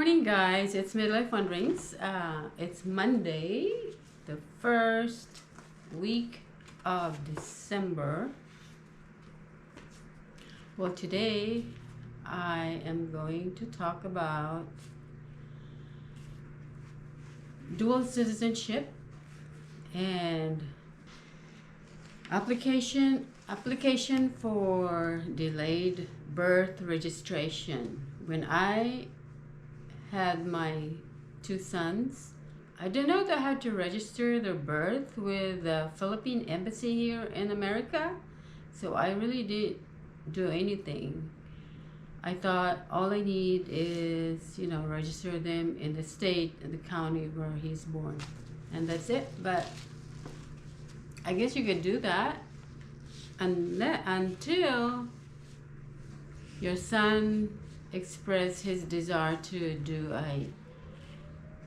morning, guys. It's Midlife Wanderings. It's Monday, the first week of December. Well, today I am going to talk about dual citizenship and application for delayed birth registration. When I had my two sons, I didn't know that I had to register their birth with the Philippine embassy here in America, so I really didn't do anything. I thought all I need is, register them in the state and the county where he's born, and that's it. But I guess you could do that until your son express his desire to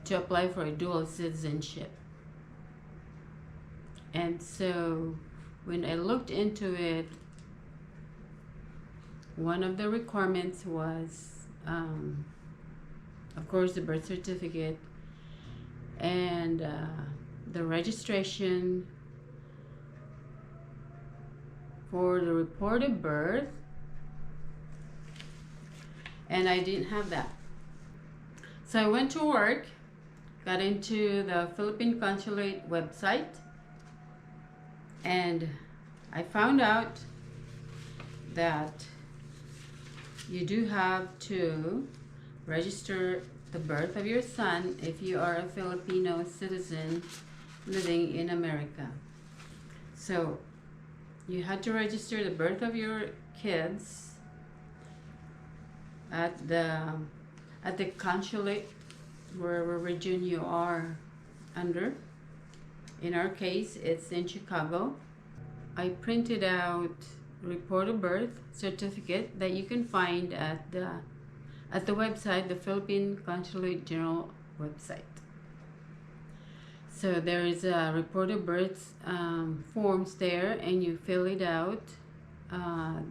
apply for a dual citizenship. And so when I looked into it, one of the requirements was of course the birth certificate and the registration for the report of birth, and I didn't have that. So I went to work, got into the Philippines Consulate website, and I found out that you do have to register the birth of your son if you are a Filipino citizen living in America. So you had to register the birth of your kids at the consulate, wherever region you are under. In our case, it's in Chicago. I printed out report of birth certificate that you can find at the website, the Philippines Consulate General website. So there is a report of birth forms there, and you fill it out.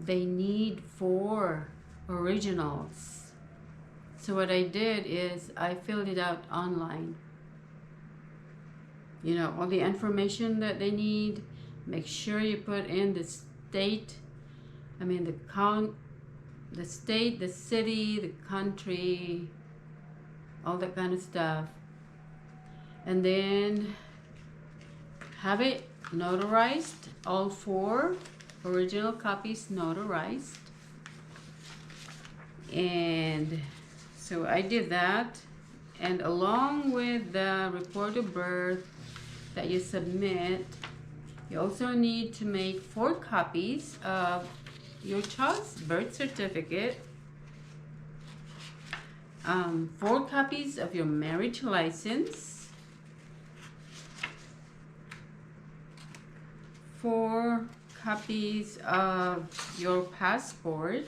They need 4 originals. So what I did is I filled it out online. All the information that they need. Make sure you put in the state, the state, the city, the country, all that kind of stuff. And then have it notarized, all 4 original copies notarized. And so I did that, and along with the report of birth that you submit, you also need to make 4 copies of your child's birth certificate, 4 copies of your marriage license, 4 copies of your passport,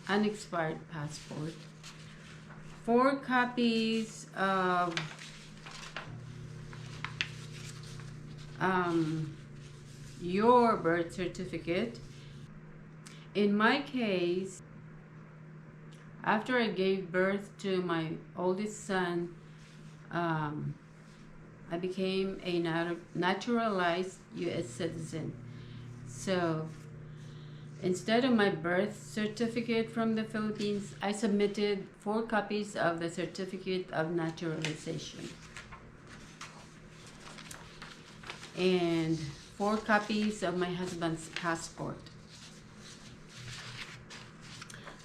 unexpired passport, 4 copies of your birth certificate. In my case, after I gave birth to my oldest son, I became a naturalized U.S. citizen. So instead of my birth certificate from the Philippines, I submitted 4 copies of the certificate of naturalization and 4 copies of my husband's passport.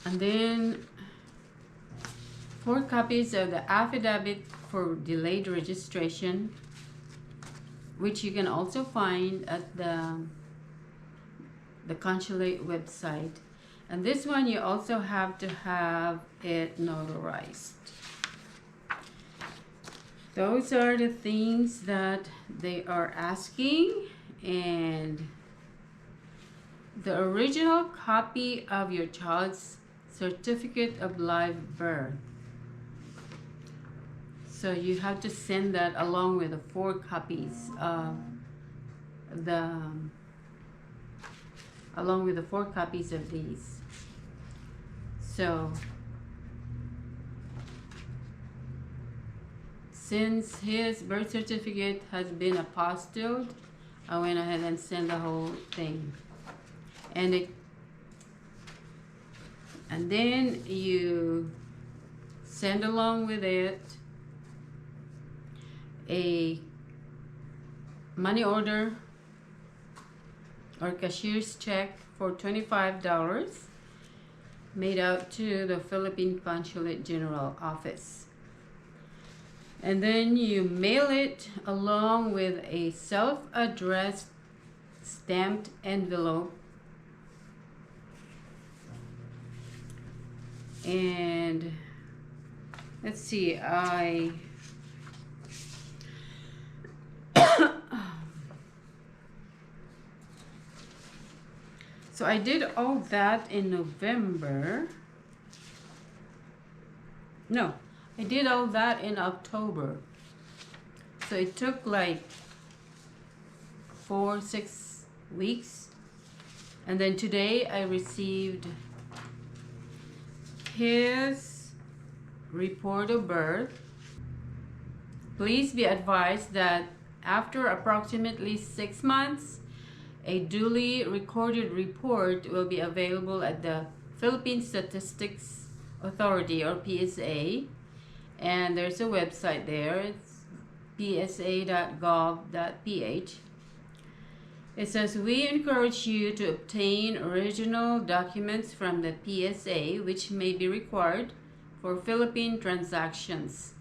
And then 4 copies of the affidavit for delayed registration, which you can also find at the consulate website. And this one you also have to have it notarized. Those are the things that they are asking, and the original copy of your child's certificate of live birth. So you have to send that along with the 4 copies of these. So since his birth certificate has been apostilled, I went ahead and sent the whole thing. And then you send along with it a money order or cashier's check for $25 made out to the Philippines Consulate General Office. And then you mail it along with a self-addressed stamped envelope. And let's see, so I did all that in November. No, I did all that in October. So it took like 4-6 weeks. And then today I received his report of birth. Please be advised that after approximately 6 months, a duly recorded report will be available at the Philippine Statistics Authority, or PSA, and there's a website there. It's psa.gov.ph. It says, we encourage you to obtain original documents from the PSA which may be required for Philippine transactions,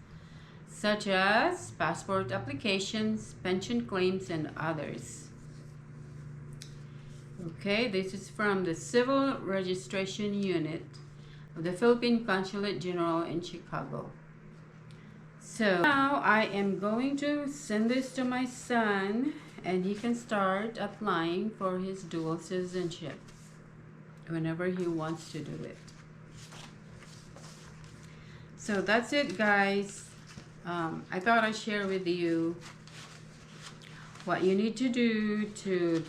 such as passport applications, pension claims, and others. Okay, this is from the Civil Registration Unit of the Philippine Consulate General in Chicago. So now I am going to send this to my son, and he can start applying for his dual citizenship whenever he wants to do it. So that's it, guys. I thought I'd share with you what you need to do to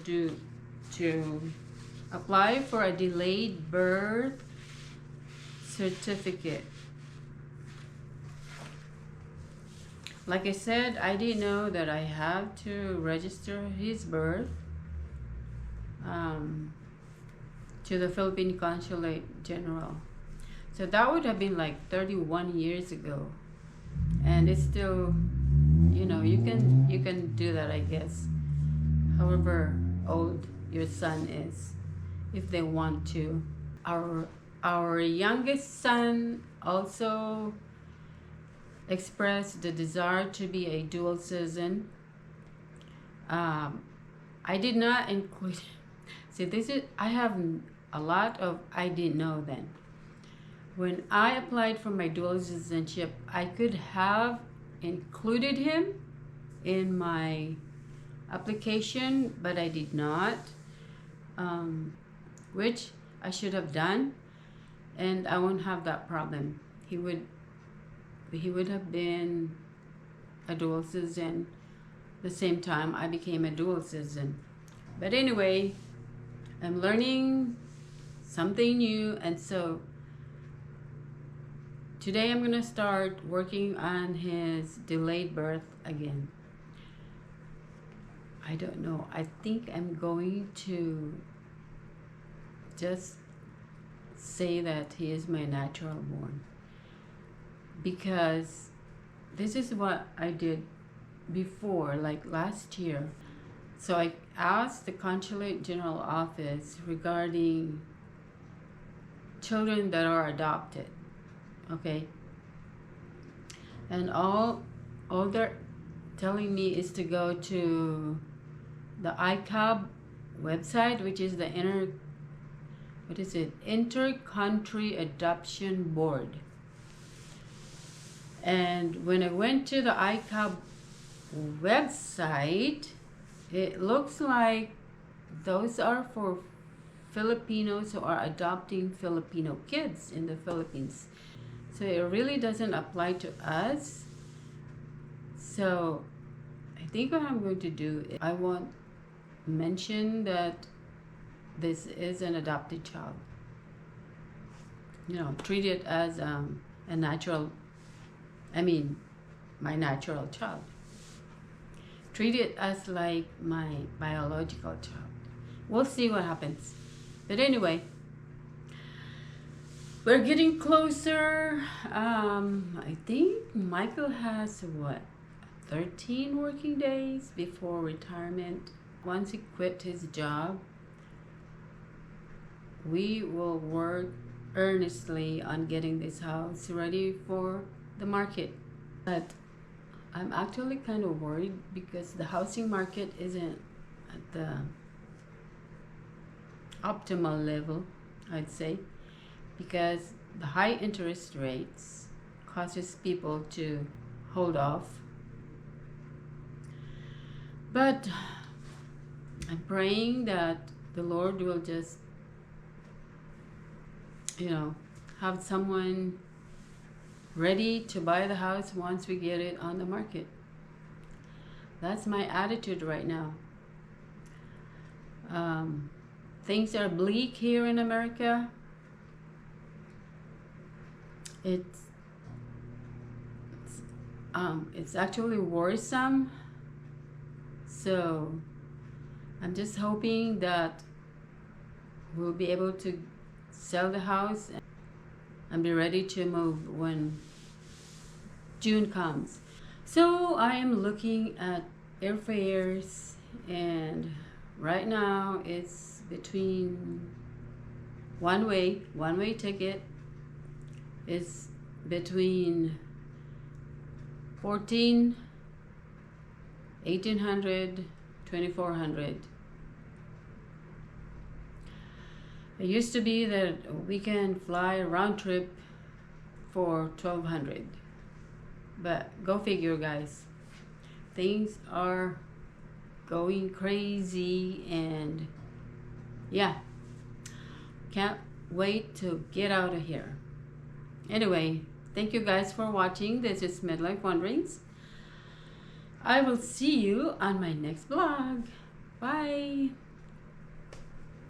apply for a delayed birth certificate. Like I said, I didn't know that I have to register his birth to the Philippine Consulate General. So that would have been like 31 years ago. And it's still, you know, you can do that, I guess, however old your son is, if they want to. Our youngest son also expressed the desire to be a dual citizen. I did not include, see, I have a lot of I didn't know then. When I applied for my dual citizenship, I could have included him in my application, but I did not, which I should have done, and I won't have that problem. He would have been a dual citizen the same time I became a dual citizen. But anyway, I'm learning something new, and so today I'm going to start working on his delayed birth again. I don't know. I think I'm going to just say that he is my natural born, because this is what I did before, like last year. So I asked the Consulate General Office regarding children that are adopted. Okay, and all they're telling me is to go to the ICAB website, which is the Inter-Country Adoption Board. And when I went to the ICAB website, it looks like those are for Filipinos who are adopting Filipino kids in the Philippines. So it really doesn't apply to us. So I think what I'm going to do is I won't mention that this is an adopted child. You know, treat it as a natural, my natural child. Treat it as like my biological child. We'll see what happens. But anyway, we're getting closer. I think Michael has what, 13 working days before retirement. Once he quit his job, we will work earnestly on getting this house ready for the market. But I'm actually kind of worried because the housing market isn't at the optimal level, I'd say, because the high interest rates causes people to hold off. But I'm praying that the Lord will just, have someone ready to buy the house once we get it on the market. That's my attitude right now. Things are bleak here in America. It's actually worrisome. So I'm just hoping that we'll be able to sell the house and be ready to move when June comes. So I am looking at airfares, and right now it's between one way ticket is between 1,800, 2,400. It used to be that we can fly round trip for 1,200. But go figure, guys. Things are going crazy, and yeah, can't wait to get out of here. Anyway, thank you guys for watching. This is Midlife Wanderings. I will see you on my next vlog. Bye.